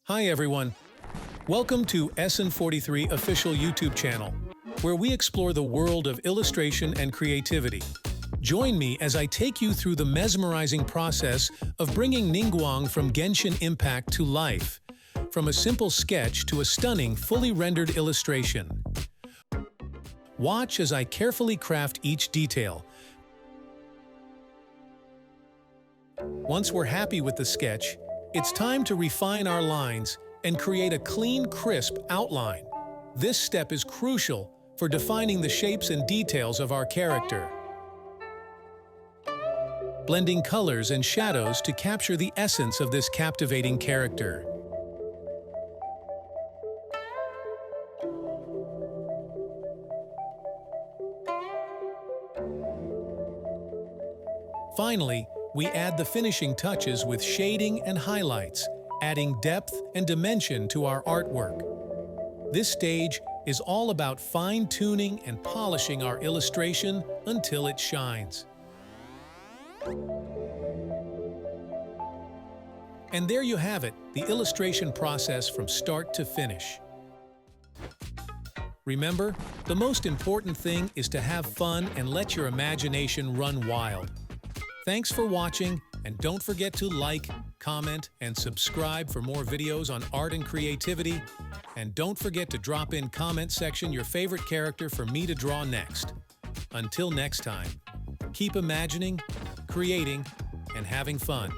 Hi everyone, welcome to SN43 official YouTube channel, where we explore the world of illustration and creativity. Join me as I take you through the mesmerizing process of bringing Ningguang from Genshin Impact to life, from a simple sketch to a stunning, fully rendered illustration. Watch as I carefully craft each detail. Once we're happy with the sketch, it's time to refine our lines and create a clean, crisp outline. This step is crucial for defining the shapes and details of our character. Blending colors and shadows to capture the essence of this captivating character. Finally, we add the finishing touches with shading and highlights, adding depth and dimension to our artwork. This stage is all about fine-tuning and polishing our illustration until it shines. And there you have it, the illustration process from start to finish. Remember, the most important thing is to have fun and let your imagination run wild. Thanks for watching, and don't forget to like, comment, and subscribe for more videos on art and creativity. And don't forget to drop in comment section your favorite character for me to draw next. Until next time, keep imagining, creating, and having fun.